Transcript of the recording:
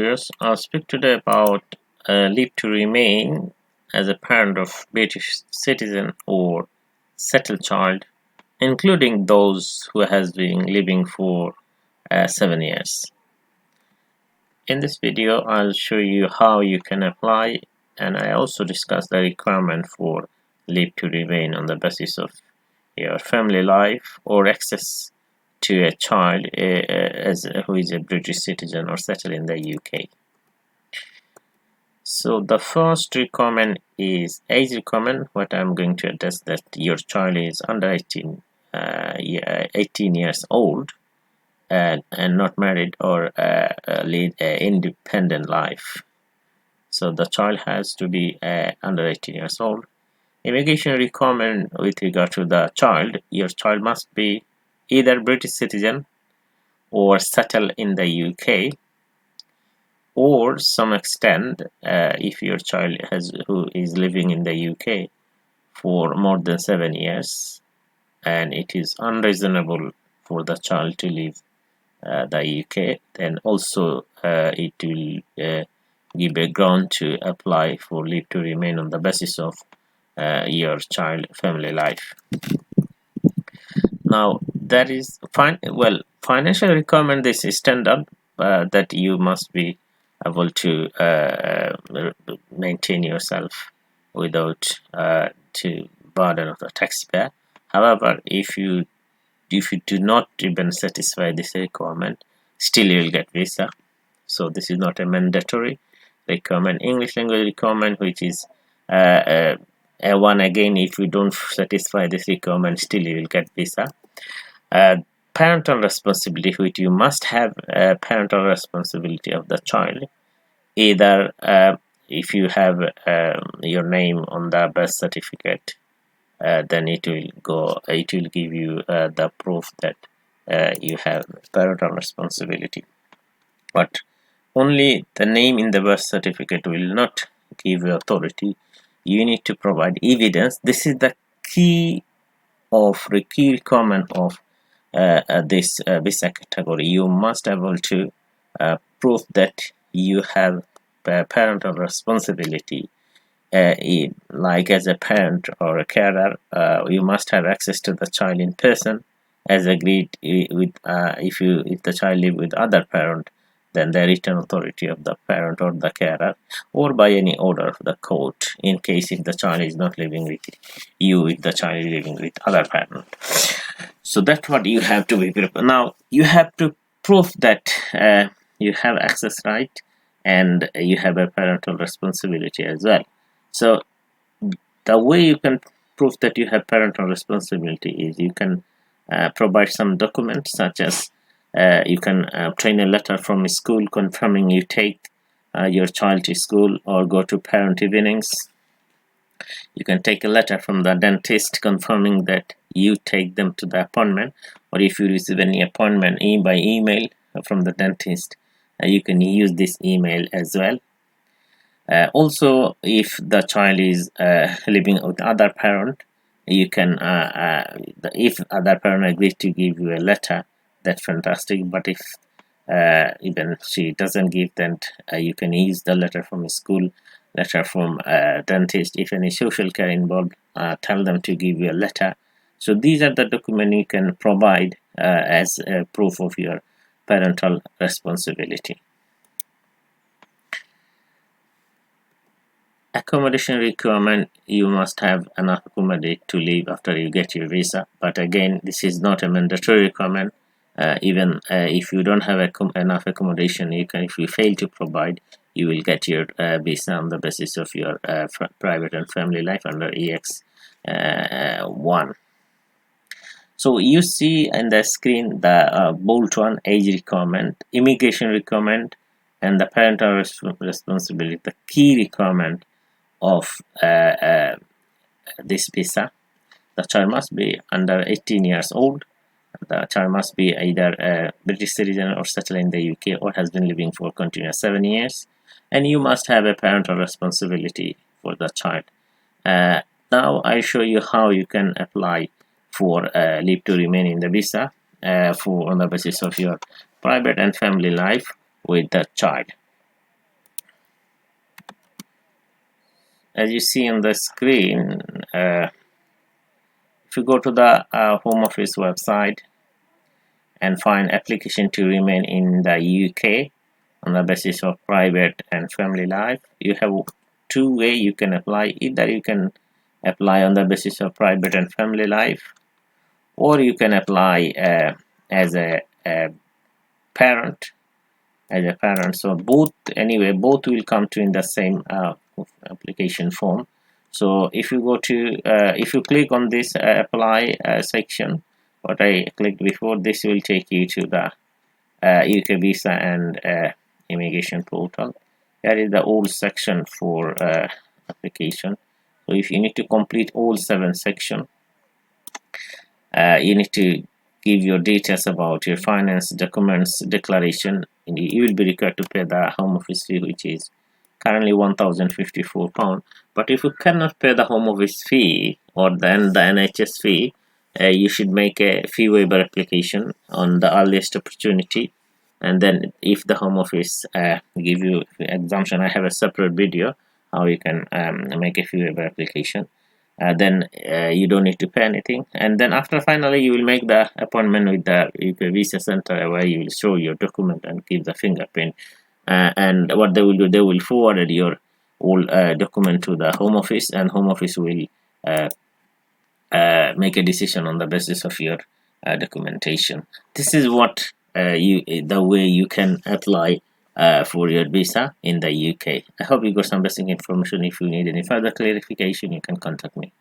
viewers, I'll speak today about leave to remain as a parent of British citizen or settled child, including those who has been living for 7 years. In this video, I'll show you how you can apply, and I also discuss the requirement for leave to remain on the basis of your family life or access to a child who is a British citizen or settled in the UK. So the first requirement is age requirement. What I'm going to address that your child is under 18 years old and not married or lead an independent life. So the child has to be under 18 years old. Immigration requirement with regard to the child, your child must be either British citizen or settled in the UK, or some extent if your child who is living in the UK for more than 7 years and it is unreasonable for the child to leave the UK, then also it will give a ground to apply for leave to remain on the basis of your child family life. Now that is fine. Well, financial requirement, this is standard that you must be able to maintain yourself without to burden of the taxpayer. However, if you do not even satisfy this requirement, still you will get visa. So this is not a mandatory requirement. English language requirement, which is one again, if you don't satisfy this requirement, still you will get visa. Parental responsibility, which you must have parental responsibility of the child, either if you have your name on the birth certificate, then it will give you the proof that you have parental responsibility, but only the name in the birth certificate will not give you authority. You need to provide evidence. This is the key requirement of this visa category. You must be able to prove that you have parental responsibility. Like as a parent or a carer, you must have access to the child in person, as agreed with if the child live with other parent, then the written authority of the parent or the carer, or by any order of the court, in case if the child is not living with you, if the child is living with other parent. So that's what you have to be prepared. Now you have to prove that you have access right and you have a parental responsibility as well. So the way you can prove that you have parental responsibility is you can provide some documents, such as you can obtain a letter from a school confirming you take your child to school or go to parent evenings. You can take a letter from the dentist confirming that you take them to the appointment, or if you receive any appointment by email from the dentist, you can use this email as well. Also, if the child is living with other parent, you can if other parent agrees to give you a letter, that's fantastic. But if even she doesn't give, then you can use the letter from school, letter from dentist. If any social care involved, tell them to give you a letter. So these are the documents you can provide as proof of your parental responsibility. Accommodation requirement, you must have enough accommodation to live after you get your visa, but again, this is not a mandatory requirement. Even if you don't have enough accommodation, if you fail to provide, you will get your visa on the basis of your private and family life under EX1. So you see in the screen the bold one, age requirement, immigration requirement, and the parental responsibility, the key requirement of this visa. The child must be under 18 years old. The child must be either a British citizen or settled in the UK or has been living for continuous 7 years, and you must have a parental responsibility for the child. Now I show you how you can apply for leave to remain in the visa on the basis of your private and family life with the child. as you see on the screen, if you go to the Home Office website and find application to remain in the UK on the basis of private and family life, you have two ways you can apply. Either you can apply on the basis of private and family life, or you can apply as a parent. So both will come to in the same application form. So if you go to if you click on this apply section, what I clicked before, this will take you to the UK visa and immigration portal. That is the old section for application. So if you need to complete all 7 sections, you need to give your details about your finance documents declaration. You will be required to pay the Home Office fee, which is currently £1,054. But if you cannot pay the Home Office fee or then the NHS fee, you should make a fee waiver application on the earliest opportunity. And then if the Home Office give you exemption, I have a separate video how you can make a fee waiver application. Then you don't need to pay anything, and then after finally you will make the appointment with the UK visa center, where you will show your document and give the fingerprint, and what they will do, they will forward your all document to the Home Office, and Home Office will make a decision on the basis of your documentation. This is what the way you can apply for your visa in the UK. I hope you got some basic information. If you need any further clarification, you can contact me.